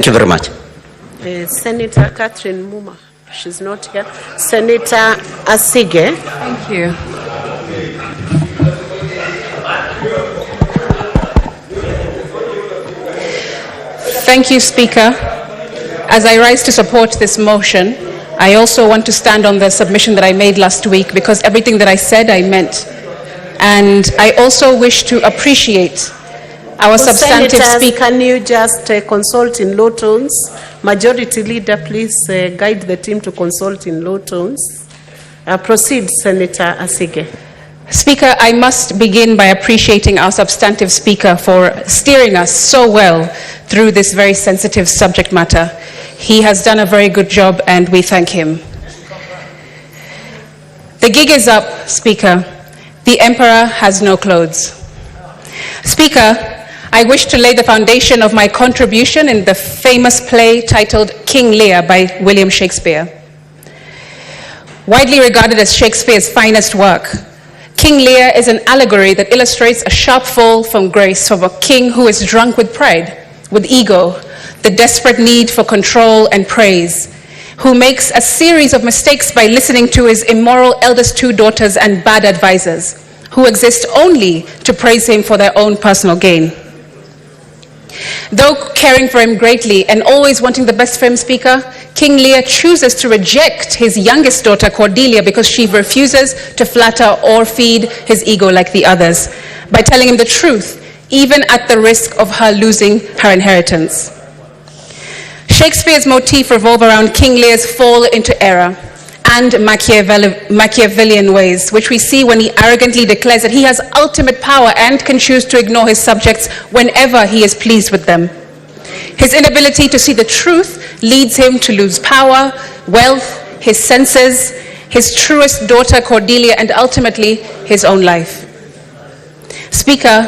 Thank you very much. Senator Catherine Muma, she's not here. Senator Asige. Thank you. Thank you, Speaker. As I rise to support this motion, I also want to stand on the submission that I made last week, because everything that I said, I meant. And I also wish to appreciate our substantive speaker. Can you just consult in low tones? Majority Leader, please guide the team to consult in low tones. Proceed, Senator Asige. Speaker, I must begin by appreciating our substantive speaker for steering us so well through this very sensitive subject matter. He has done a very good job, and we thank him. The gig is up, Speaker. The emperor has no clothes. Speaker, I wish to lay the foundation of my contribution in the famous play titled King Lear by William Shakespeare. Widely regarded as Shakespeare's finest work, King Lear is an allegory that illustrates a sharp fall from grace from a king who is drunk with pride, with ego, the desperate need for control and praise, who makes a series of mistakes by listening to his immoral eldest two daughters and bad advisors, who exist only to praise him for their own personal gain. Though caring for him greatly and always wanting the best for him, Speaker, King Lear chooses to reject his youngest daughter, Cordelia, because she refuses to flatter or feed his ego like the others, by telling him the truth, even at the risk of her losing her inheritance. Shakespeare's motif revolves around King Lear's fall into error and Machiavellian ways, which we see when he arrogantly declares that he has ultimate power and can choose to ignore his subjects whenever he is pleased with them. His inability to see the truth leads him to lose power, wealth, his senses, his truest daughter Cordelia, and ultimately his own life. Speaker,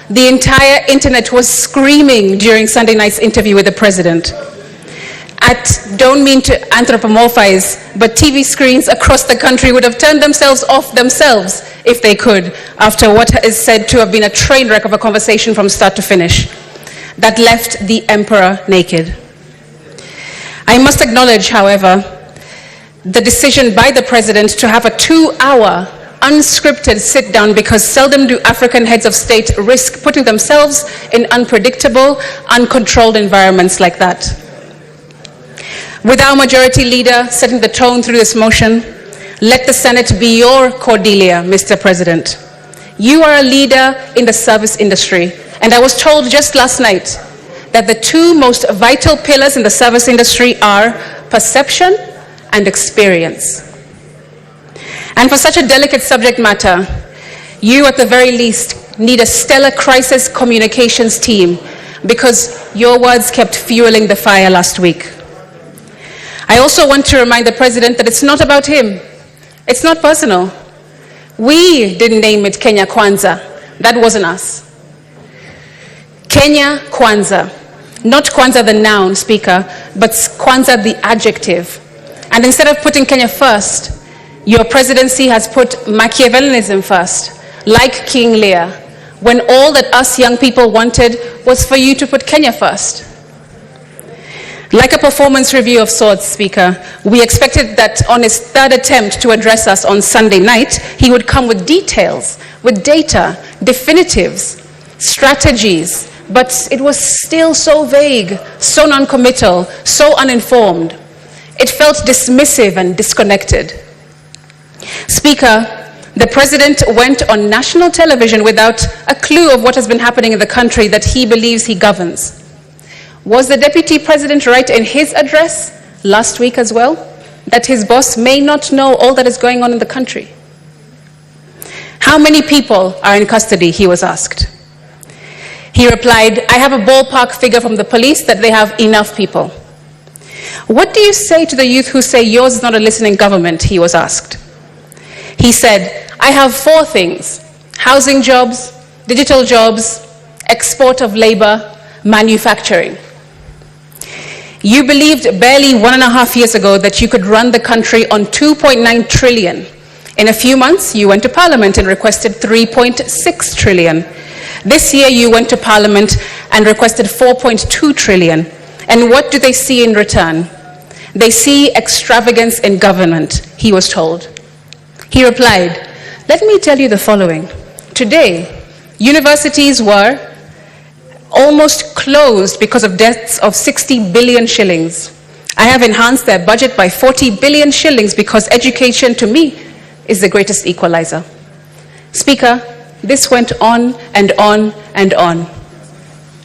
the entire internet was screaming during Sunday night's interview with the president. Don't mean to anthropomorphize, but TV screens across the country would have turned themselves off themselves if they could, after what is said to have been a train wreck of a conversation from start to finish that left the emperor naked. I must acknowledge, however, the decision by the president to have a 2-hour unscripted sit-down, because seldom do African heads of state risk putting themselves in unpredictable, uncontrolled environments like that. With our majority leader setting the tone through this motion, let the Senate be your Cordelia, Mr. President. You are a leader in the service industry, and I was told just last night that the two most vital pillars in the service industry are perception and experience. And for such a delicate subject matter, you at the very least need a stellar crisis communications team, because your words kept fueling the fire last week. I also want to remind the president that it's not about him. It's not personal. We didn't name it Kenya Kwanza. That wasn't us. Kenya Kwanza. Not Kwanza the noun, Speaker, but Kwanza the adjective. And instead of putting Kenya first, your presidency has put Machiavellianism first, like King Lear, when all that us young people wanted was for you to put Kenya first. Like a performance review of sorts, Speaker, we expected that on his third attempt to address us on Sunday night, he would come with details, with data, definitives, strategies, but it was still so vague, so non-committal, so uninformed. It felt dismissive and disconnected. Speaker, the president went on national television without a clue of what has been happening in the country that he believes he governs. Was the deputy president right in his address last week as well, that his boss may not know all that is going on in the country? How many people are in custody, he was asked. He replied, I have a ballpark figure from the police that they have enough people. What do you say to the youth who say yours is not a listening government, he was asked. He said, I have 4 things: housing jobs, digital jobs, export of labor, manufacturing. You believed barely 1.5 years ago that you could run the country on 2.9 trillion. In a few months, you went to Parliament and requested 3.6 trillion. This year, you went to Parliament and requested 4.2 trillion. And what do they see in return? They see extravagance in government, he was told. He replied, "Let me tell you the following. Today, universities were almost closed because of debts of 60 billion shillings. I have enhanced their budget by 40 billion shillings because education to me is the greatest equalizer." Speaker, this went on and on and on.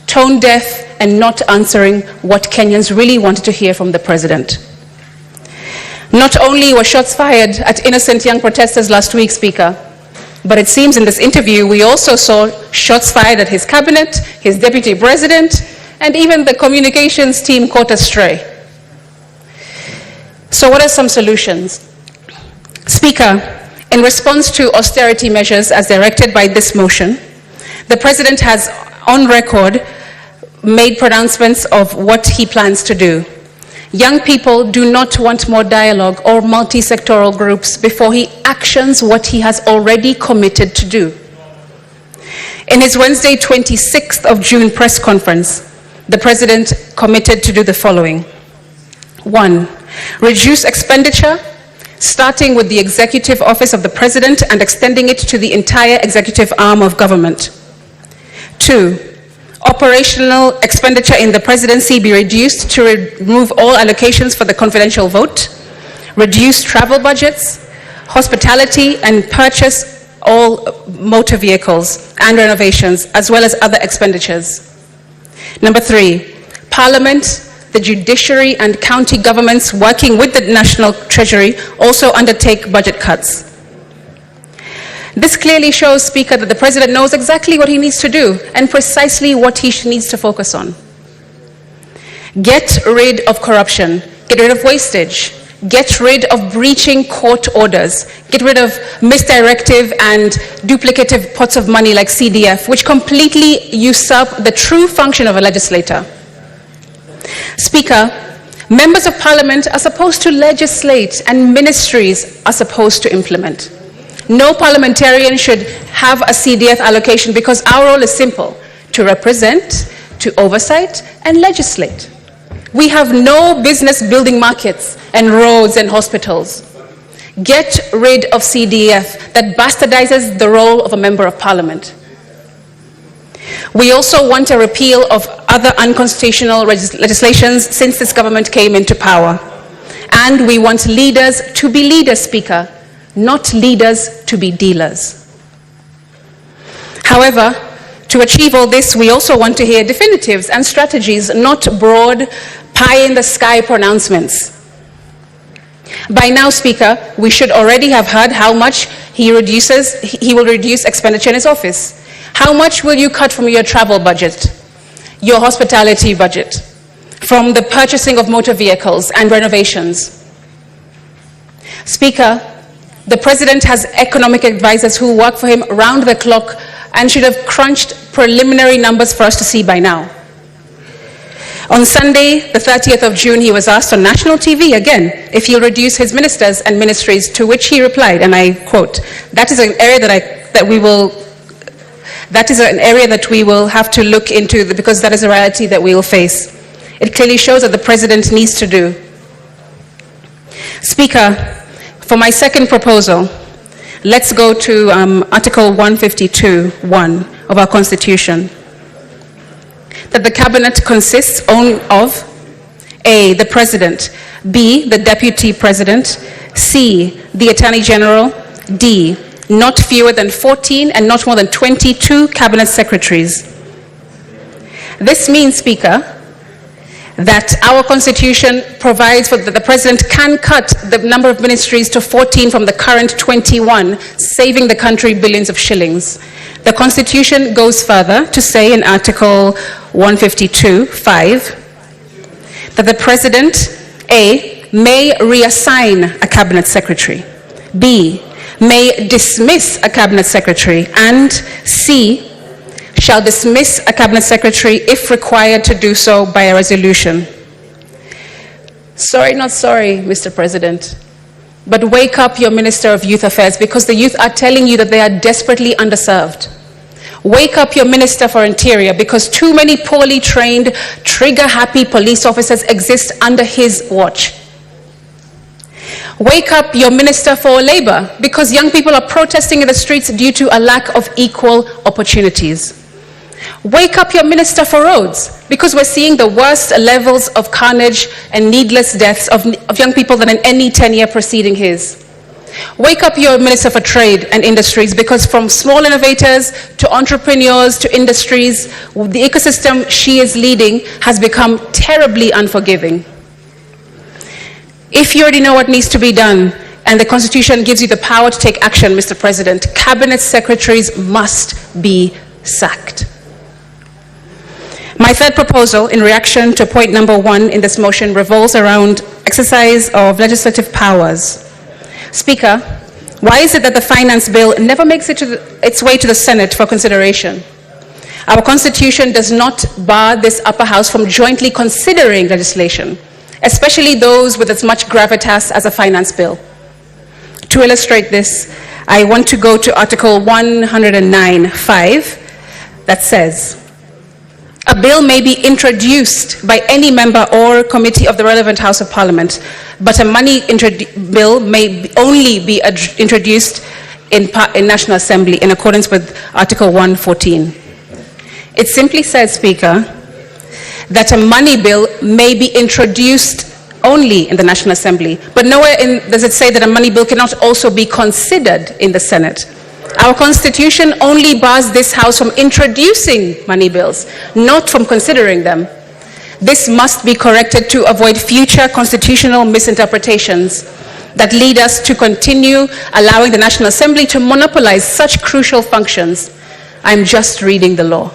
Tone deaf and not answering what Kenyans really wanted to hear from the president. Not only were shots fired at innocent young protesters last week, Speaker, but it seems in this interview we also saw shots fired at his cabinet, his deputy president, and even the communications team caught astray. So what are some solutions? Speaker, in response to austerity measures as directed by this motion, the president has on record made pronouncements of what he plans to do. Young people do not want more dialogue or multi-sectoral groups before he actions what he has already committed to do. In his Wednesday 26th of June press conference, the president committed to do the following. 1, reduce expenditure, starting with the executive office of the president and extending it to the entire executive arm of government. 2, operational expenditure in the presidency be reduced to remove all allocations for the confidential vote, reduce travel budgets, hospitality, and purchase all motor vehicles and renovations, as well as other expenditures. Number 3, Parliament, the judiciary, and county governments working with the National Treasury also undertake budget cuts. This clearly shows, Speaker, that the president knows exactly what he needs to do and precisely what he needs to focus on. Get rid of corruption, get rid of wastage, get rid of breaching court orders, get rid of misdirective and duplicative pots of money like CDF, which completely usurp the true function of a legislator. Speaker, members of parliament are supposed to legislate and ministries are supposed to implement. No parliamentarian should have a CDF allocation because our role is simple: to represent, to oversight, and legislate. We have no business building markets and roads and hospitals. Get rid of CDF that bastardizes the role of a member of parliament. We also want a repeal of other unconstitutional legislations since this government came into power. And we want leaders to be leaders, Speaker, not leaders to be dealers. However, to achieve all this, we also want to hear definitives and strategies, not broad, pie-in-the-sky pronouncements. By now, Speaker, we should already have heard how much he will reduce expenditure in his office. How much will you cut from your travel budget, your hospitality budget, from the purchasing of motor vehicles and renovations? Speaker, the president has economic advisors who work for him round the clock and should have crunched preliminary numbers for us to see by now. On Sunday, the 30th of June, he was asked on national TV again if he'll reduce his ministers and ministries, to which he replied, and I quote, "That is an area that we will have to look into because that is a reality that we will face." It clearly shows that the president needs to do. Speaker, for my second proposal, let's go to Article 152(1) of our Constitution. That the cabinet consists only of A, the president, B, the deputy president, C, the attorney general, D, not fewer than 14 and not more than 22 cabinet secretaries. This means, Speaker, that our Constitution provides for that the president can cut the number of ministries to 14 from the current 21, saving the country billions of shillings. The Constitution goes further to say in Article 152(5) that the president, A, may reassign a cabinet secretary, B, may dismiss a cabinet secretary, and C, shall dismiss a cabinet secretary if required to do so by a resolution. Sorry, not sorry, Mr. President, but wake up your Minister of Youth Affairs, because the youth are telling you that they are desperately underserved. Wake up your Minister for Interior, because too many poorly trained, trigger-happy police officers exist under his watch. Wake up your Minister for Labour, because young people are protesting in the streets due to a lack of equal opportunities. Wake up your Minister for Roads, because we're seeing the worst levels of carnage and needless deaths of young people than in any 10-year preceding his. Wake up your Minister for Trade and Industries, because from small innovators to entrepreneurs to industries, the ecosystem she is leading has become terribly unforgiving. If you already know what needs to be done, and the Constitution gives you the power to take action, Mr. President, cabinet secretaries must be sacked. My third proposal, in reaction to point number 1 in this motion, revolves around exercise of legislative powers. Speaker, why is it that the finance bill never makes it its way to the Senate for consideration? Our Constitution does not bar this upper house from jointly considering legislation, especially those with as much gravitas as a finance bill. To illustrate this, I want to go to Article 109(5) that says, a bill may be introduced by any member or committee of the relevant House of Parliament, but a money bill may only be introduced in National Assembly in accordance with Article 114. It simply says, Speaker, that a money bill may be introduced only in the National Assembly, but nowhere does it say that a money bill cannot also be considered in the Senate. Our Constitution only bars this House from introducing money bills, not from considering them. This must be corrected to avoid future constitutional misinterpretations that lead us to continue allowing the National Assembly to monopolize such crucial functions. I'm just reading the law.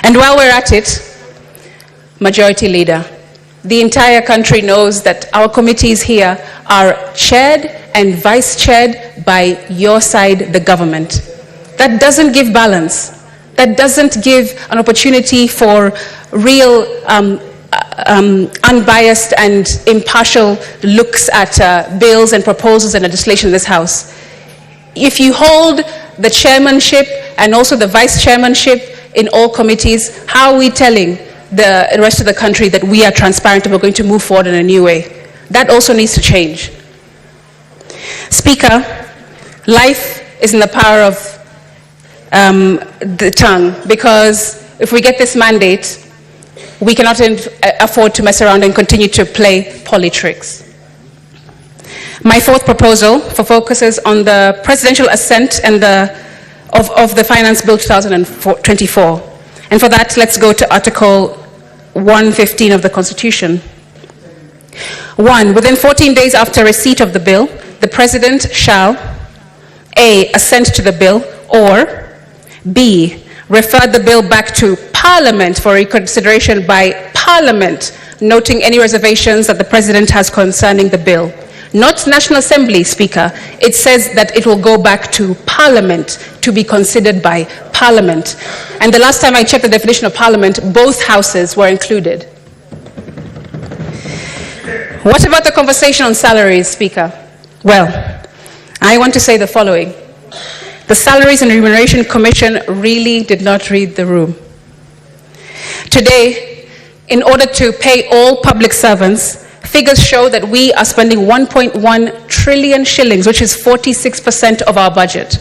And while we're at it, Majority Leader, the entire country knows that our committees here are chaired and vice-chaired by your side, the government. That doesn't give balance. That doesn't give an opportunity for real unbiased and impartial looks at bills and proposals and legislation in this House. If you hold the chairmanship and also the vice-chairmanship in all committees, how are we telling the rest of the country that we are transparent and we're going to move forward in a new way? That also needs to change. Speaker, life is in the power of the tongue, because if we get this mandate, we cannot afford to mess around and continue to play politricks. My fourth proposal focuses on the presidential assent and of the Finance Bill 2024. And for that, let's go to Article 115 of the Constitution. 1. Within 14 days after receipt of the bill, the President shall A. assent to the bill, or B. refer the bill back to Parliament for reconsideration by Parliament, noting any reservations that the President has concerning the bill. Not National Assembly, Speaker. It says that it will go back to Parliament to be considered by Parliament. And the last time I checked the definition of Parliament, both houses were included. What about the conversation on salaries, Speaker? Well, I want to say the following. The Salaries and Remuneration Commission really did not read the room. Today, in order to pay all public servants, figures show that we are spending 1.1 trillion shillings, which is 46% of our budget.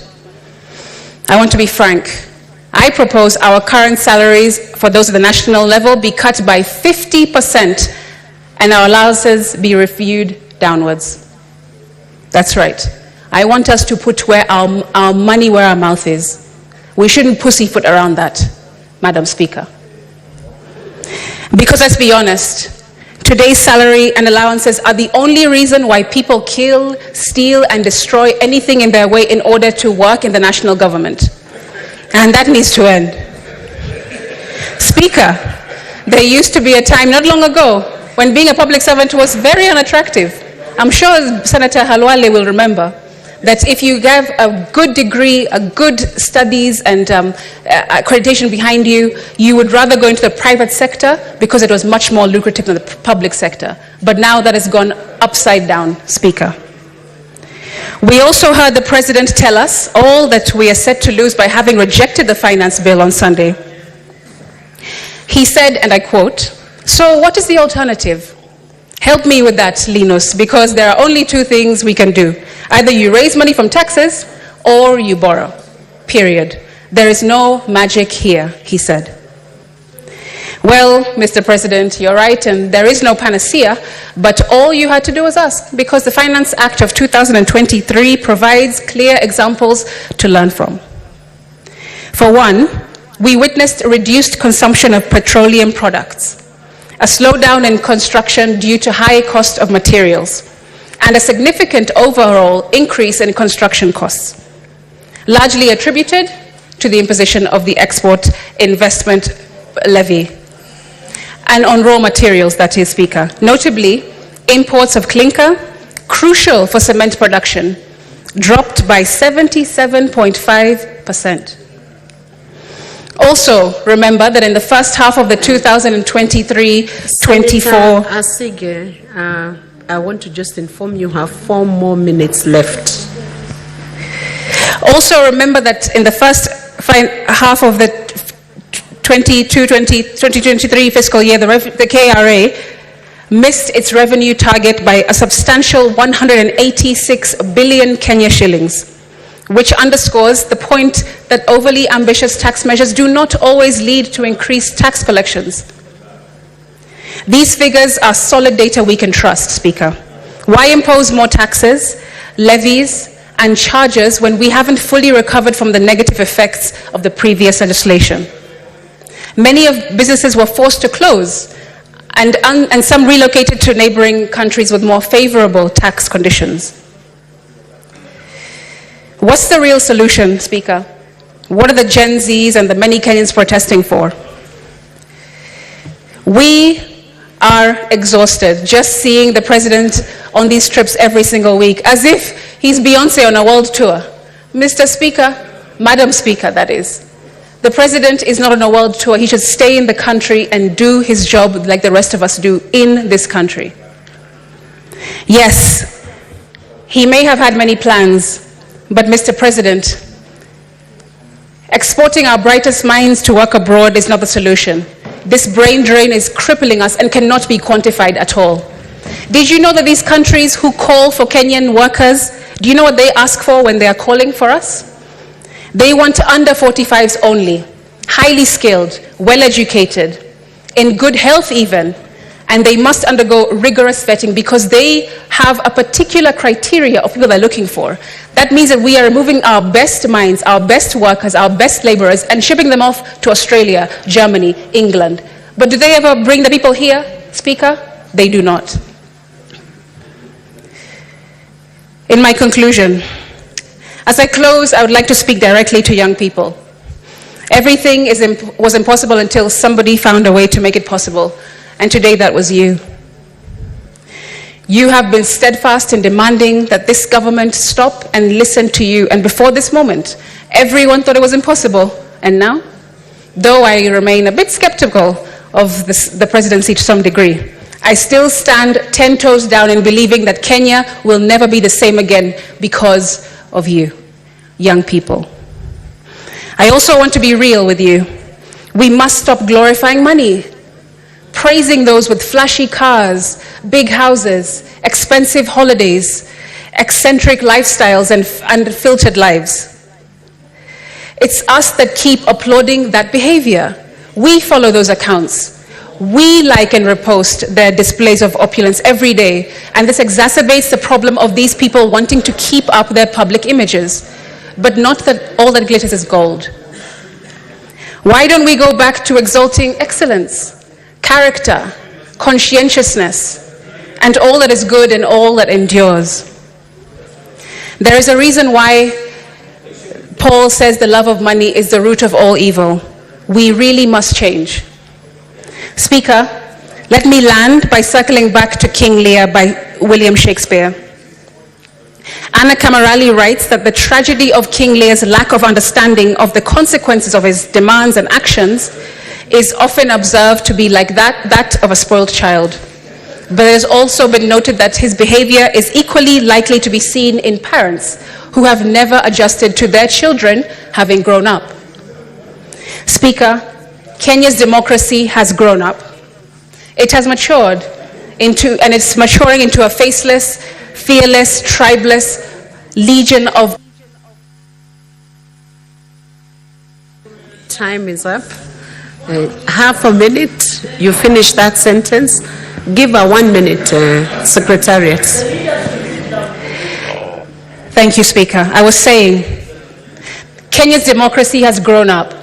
I want to be frank. I propose our current salaries for those at the national level be cut by 50% and our allowances be reviewed downwards. That's right. I want us to put our money where our mouth is. We shouldn't pussyfoot around that, Madam Speaker. Because let's be honest, today's salary and allowances are the only reason why people kill, steal, and destroy anything in their way in order to work in the national government. And that needs to end. Speaker, there used to be a time not long ago when being a public servant was very unattractive. I'm sure Senator Halwale will remember that if you have a good degree, a good studies and accreditation behind you, you would rather go into the private sector because it was much more lucrative than the public sector. But now that has gone upside down, Speaker. We also heard the President tell us all that we are set to lose by having rejected the finance bill on Sunday. He said, and I quote, "So what is the alternative? Help me with that, Linus, because there are only two things we can do. Either you raise money from taxes or you borrow. Period. There is no magic here," he said. Well, Mr. President, you're right, and there is no panacea, but all you had to do was ask, because the Finance Act of 2023 provides clear examples to learn from. For one, we witnessed a reduced consumption of petroleum products, a slowdown in construction due to high cost of materials, and a significant overall increase in construction costs, largely attributed to the imposition of the export investment levy, and on raw materials, that is, Speaker. Notably, imports of clinker, crucial for cement production, dropped by 77.5%. Also, remember that in the first half of the 2023-24... Asige, I want to just inform you have 4 more minutes left. Also, remember that in the first half of the 2023 fiscal year, the KRA missed its revenue target by a substantial 186 billion Kenya shillings, which underscores the point that overly ambitious tax measures do not always lead to increased tax collections. These figures are solid data we can trust, Speaker. Why impose more taxes, levies, and charges when we haven't fully recovered from the negative effects of the previous legislation? Many of businesses were forced to close, and some relocated to neighboring countries with more favorable tax conditions. What's the real solution, Speaker? What are the Gen Zs and the many Kenyans protesting for? We are exhausted just seeing the President on these trips every single week, as if he's Beyonce on a world tour. Mr. Speaker, Madam Speaker, that is. The President is not on a world tour. He should stay in the country and do his job like the rest of us do in this country. Yes, he may have had many plans, but Mr. President, exporting our brightest minds to work abroad is not the solution. This brain drain is crippling us and cannot be quantified at all. Did you know that these countries who call for Kenyan workers, do you know what they ask for when they are calling for us? They want under 45s only, highly skilled, well-educated, in good health even, and they must undergo rigorous vetting because they have a particular criteria of people they're looking for. That means that we are removing our best minds, our best workers, our best laborers, and shipping them off to Australia, Germany, England. But do they ever bring the people here, Speaker? They do not. In my conclusion, as I close, I would like to speak directly to young people. Everything was impossible until somebody found a way to make it possible, and today that was you. You have been steadfast in demanding that this government stop and listen to you, and before this moment, everyone thought it was impossible, and now, though I remain a bit skeptical of the presidency to some degree, I still stand 10 toes down in believing that Kenya will never be the same again because of you, young people. I also want to be real with you. We must stop glorifying money, praising those with flashy cars, big houses, expensive holidays, eccentric lifestyles, and filtered lives. It's us that keep applauding that behavior. We follow those accounts. We like and repost their displays of opulence every day, and this exacerbates the problem of these people wanting to keep up their public images, but not that all that glitters is gold. Why don't we go back to exalting excellence, character, conscientiousness, and all that is good and all that endures? There is a reason why Paul says the love of money is the root of all evil. We really must change. Speaker, let me land by circling back to King Lear by William Shakespeare. Anna Camerali writes that the tragedy of King Lear's lack of understanding of the consequences of his demands and actions is often observed to be like that of a spoiled child. But it has also been noted that his behavior is equally likely to be seen in parents who have never adjusted to their children having grown up. Speaker, Kenya's democracy has grown up. It has matured and it's maturing into a faceless, fearless, tribeless legion of... Time is up. Half a minute, you finish that sentence. Give a 1 minute, Secretariat. Thank you, Speaker. I was saying, Kenya's democracy has grown up.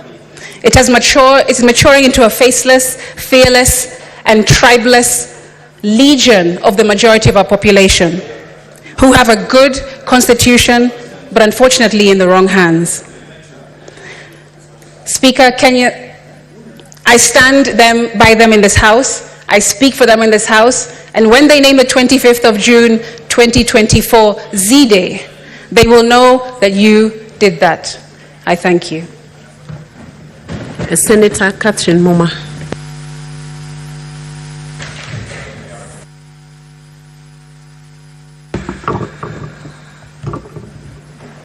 It has matured, it's maturing into a faceless, fearless, and tribeless legion of the majority of our population, who have a good constitution, but unfortunately in the wrong hands. Speaker, Kenya, I stand by them in this House, I speak for them in this House, and when they name the 25th of June 2024 Z-Day, they will know that you did that. I thank you. Senator Catherine Muma.